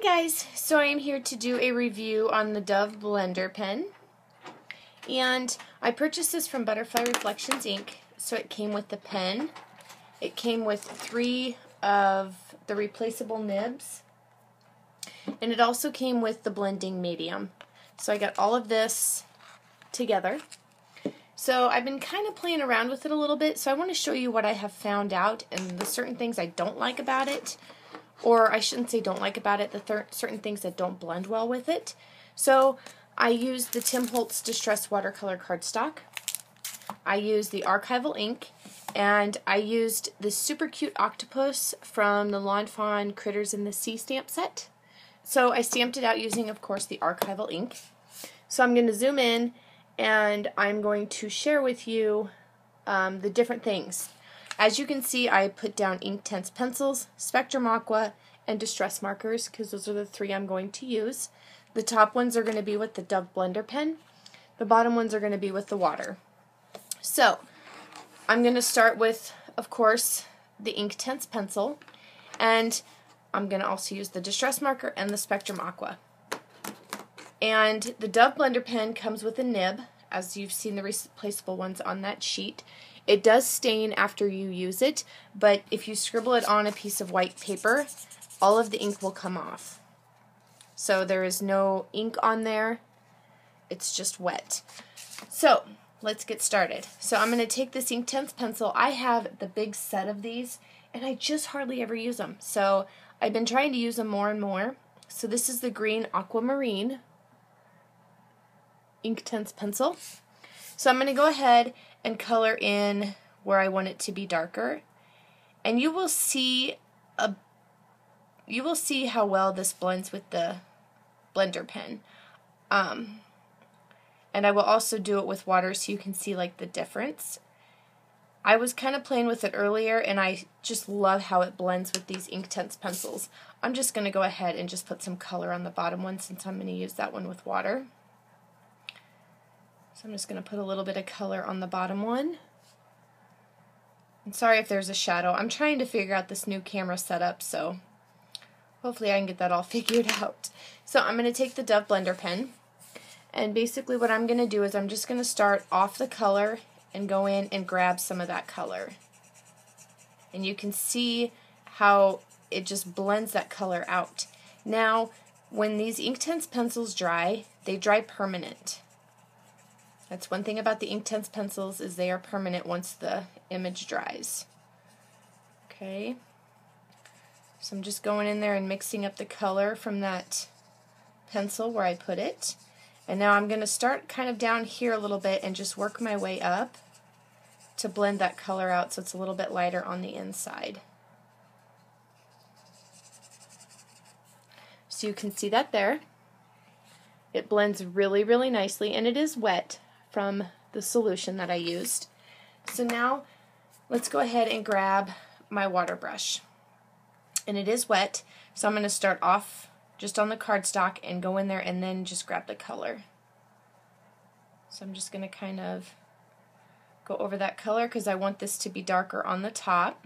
guys, so I am here to do a review on the Dove blender pen, and I purchased this from Butterfly Reflections Inc. So it came with the pen, it came with 3 of the replaceable nibs, and it also came with the blending medium. So I got all of this together. So I've been kind of playing around with it a little bit, so I want to show you what I have found out and the certain things I don't like about it. Or I shouldn't say don't like about it, the certain things that don't blend well with it. So I used the Tim Holtz Distress Watercolor cardstock. I used the archival ink, and I used this super cute octopus from the Fawn Critters in the Sea stamp set. So I stamped it out using, of course, the archival ink. So I'm going to zoom in, and I'm going to share with you the different things. As you can see, I put down Inktense pencils, Spectrum Aqua, and Distress markers, because those are the 3 I'm going to use. The top ones are going to be with the Dove blender pen. The bottom ones are going to be with the water. So, I'm going to start with, of course, the Inktense pencil, and I'm going to also use the Distress marker and the Spectrum Aqua. And the Dove blender pen comes with a nib, as you've seen the replaceable ones on that sheet. It does stain after you use it, but if you scribble it on a piece of white paper, all of the ink will come off. So there is no ink on there, it's just wet. So let's get started. So I'm going to take this Inktense pencil. I have the big set of these, and I just hardly ever use them. So I've been trying to use them more and more. So this is the green Aquamarine Inktense pencil. So I'm going to go ahead and color in where I want it to be darker, and you will see how well this blends with the blender pen. And I will also do it with water so you can see like the difference. I was kind of playing with it earlier, and I just love how it blends with these Inktense pencils. I'm just going to go ahead and just put some color on the bottom one since I'm going to use that one with water. So I'm just going to put a little bit of color on the bottom one. And sorry if there's a shadow. I'm trying to figure out this new camera setup, so hopefully I can get that all figured out. So I'm going to take the Dove blender pen, and basically what I'm going to do is I'm just going to start off the color and go in and grab some of that color. And you can see how it just blends that color out. Now, when these Inktense pencils dry, they dry permanent. That's one thing about the Inktense pencils, is they are permanent once the image dries. Okay, so I'm just going in there and mixing up the color from that pencil where I put it. And now I'm going to start kind of down here a little bit and just work my way up to blend that color out so it's a little bit lighter on the inside. So you can see that there. It blends really, really nicely, and it is wet from the solution that I used. So now let's go ahead and grab my water brush. And it is wet, so I'm going to start off just on the cardstock and go in there and then just grab the color. So I'm just going to kind of go over that color because I want this to be darker on the top.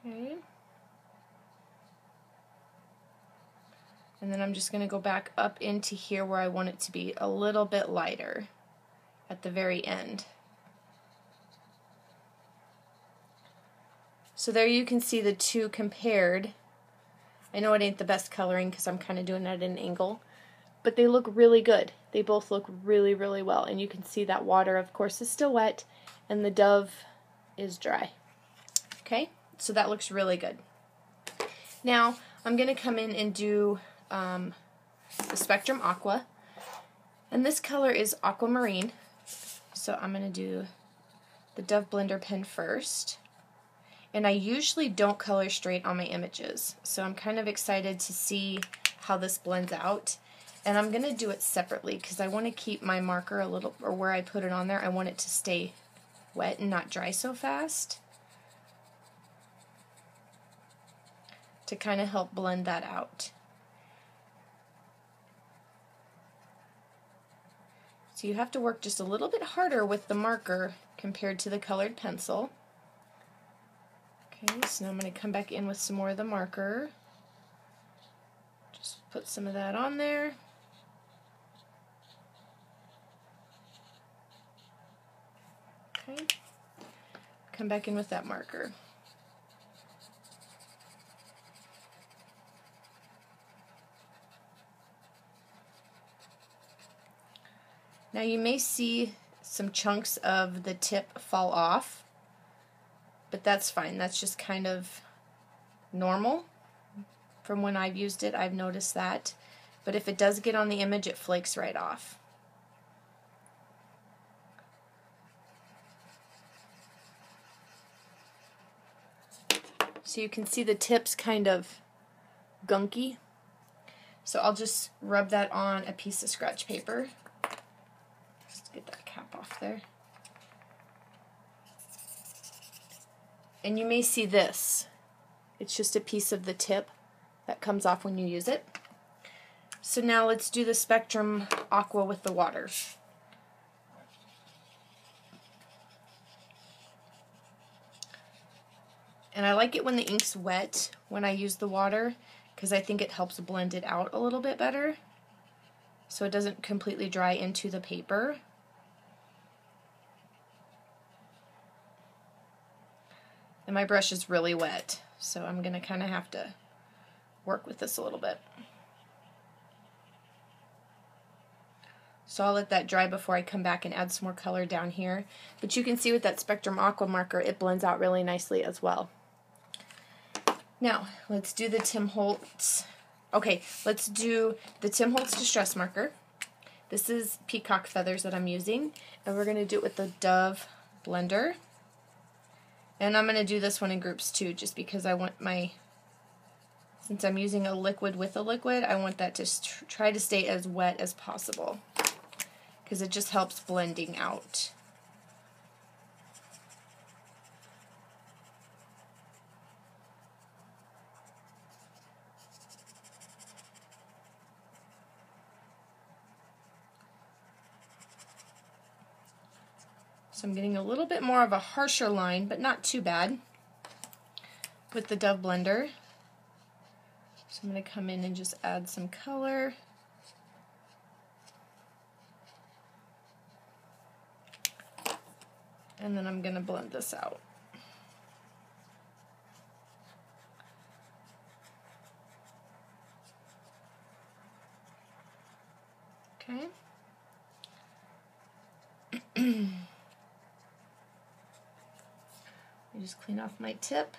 Okay. And then I'm just going to go back up into here where I want it to be a little bit lighter at the very end. So there you can see the two compared. I know it ain't the best coloring because I'm kind of doing it at an angle, but they look really good. They both look really, really well. And you can see that water, of course, is still wet, and the Dove is dry. Okay, so that looks really good. Now I'm going to come in and do the Spectrum Aqua, and this color is Aquamarine. So I'm going to do the Dove blender pen first, and I usually don't color straight on my images, so I'm kind of excited to see how this blends out. And I'm going to do it separately because I want to keep my marker a little, or where I put it on there, I want it to stay wet and not dry so fast, to kind of help blend that out. So you have to work just a little bit harder with the marker compared to the colored pencil. Okay, so now I'm going to come back in with some more of the marker. Just put some of that on there. Okay, come back in with that marker. Now you may see some chunks of the tip fall off, but that's fine. That's just kind of normal. From when I've used it, I've noticed that. But if it does get on the image, it flakes right off. So you can see the tips kind of gunky. So I'll just rub that on a piece of scratch paper. Just get that cap off there. And you may see this. It's just a piece of the tip that comes off when you use it. So now let's do the Spectrum Aqua with the water. And I like it when the ink's wet when I use the water, because I think it helps blend it out a little bit better so it doesn't completely dry into the paper. And my brush is really wet, so I'm going to kind of have to work with this a little bit. So I'll let that dry before I come back and add some more color down here. But you can see with that Spectrum Aqua marker, it blends out really nicely as well. Now, let's do the Tim Holtz. Okay, let's do the Tim Holtz Distress Marker. This is peacock feathers that I'm using, and we're going to do it with the Dove blender. And I'm going to do this one in groups too, just because I want my, since I'm using a liquid with a liquid, I want that to try to stay as wet as possible, because it just helps blending out. So I'm getting a little bit more of a harsher line, but not too bad with the Dove blender. So I'm going to come in and just add some color. And then I'm going to blend this out. Okay. I just clean off my tip.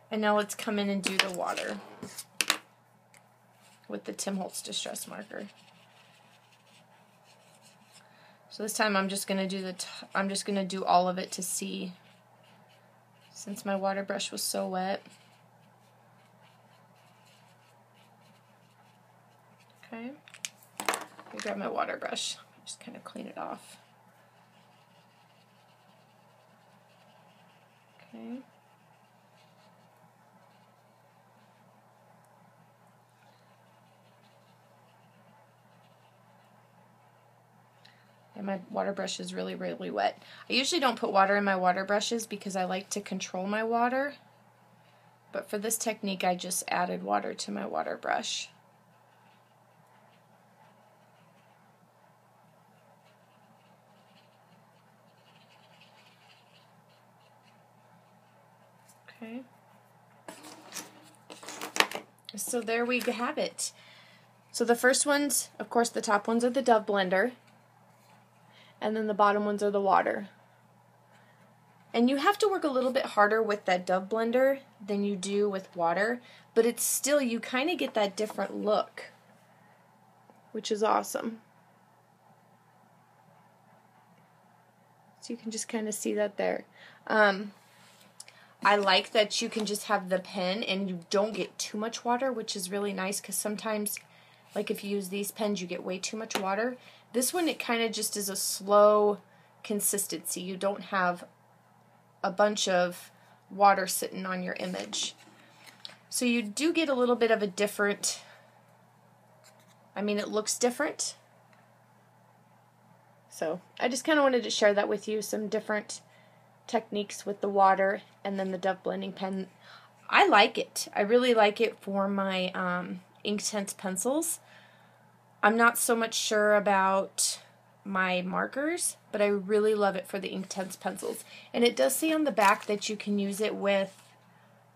And now let's come in and do the water with the Tim Holtz Distress Marker. So this time I'm just going to do I'm just going to do all of it to see, since my water brush was so wet. Okay. I grab my water brush, just kind of clean it off. Okay. And my water brush is really, really wet. I usually don't put water in my water brushes because I like to control my water. But for this technique, I just added water to my water brush. Okay. So there we have it. So the first ones, of course, the top ones are the Dove blender, and then the bottom ones are the water. And you have to work a little bit harder with that Dove blender than you do with water, but it's still, you kind of get that different look, which is awesome. So you can just kind of see that there. I like that you can just have the pen and you don't get too much water, which is really nice, because sometimes, like if you use these pens, you get way too much water. This one, it kind of just is a slow consistency. You don't have a bunch of water sitting on your image. So you do get a little bit of a different I mean, it looks different. So I just kind of wanted to share that with you, some different techniques with the water and then the Dove blending pen. I like it. I really like it for my Inktense pencils. I'm not so much sure about my markers, but I really love it for the Inktense pencils. And it does say on the back that you can use it with,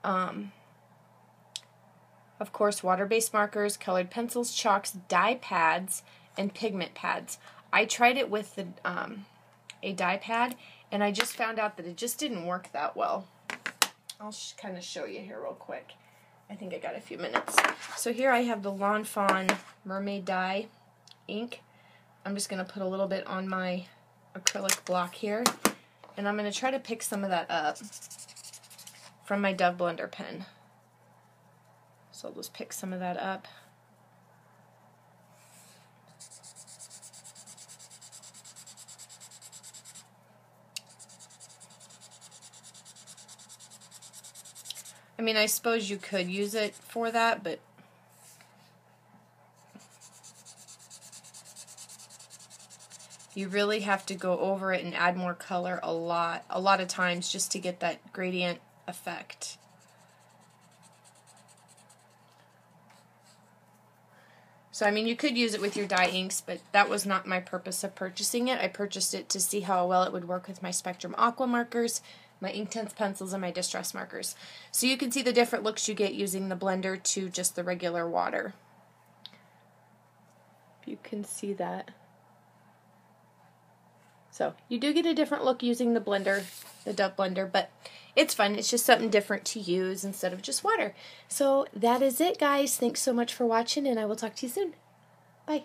of course, water-based markers, colored pencils, chalks, dye pads, and pigment pads. I tried it with the, a dye pad, and I just found out that it just didn't work that well. I'll kind of show you here real quick. I think I got a few minutes. So here I have the Fawn Mermaid dye ink. I'm just going to put a little bit on my acrylic block here, and I'm going to try to pick some of that up from my Dove blender pen. So I'll just pick some of that up. I mean, I suppose you could use it for that, but you really have to go over it and add more color a lot of times just to get that gradient effect. So, I mean, you could use it with your dye inks, but that was not my purpose of purchasing it. I purchased it to see how well it would work with my Spectrum Aqua markers, my Inktense pencils, and my Distress markers. So you can see the different looks you get using the blender to just the regular water. If you can see that. So you do get a different look using the blender, the Dove blender, but it's fun. It's just something different to use instead of just water. So that is it, guys. Thanks so much for watching, and I will talk to you soon. Bye.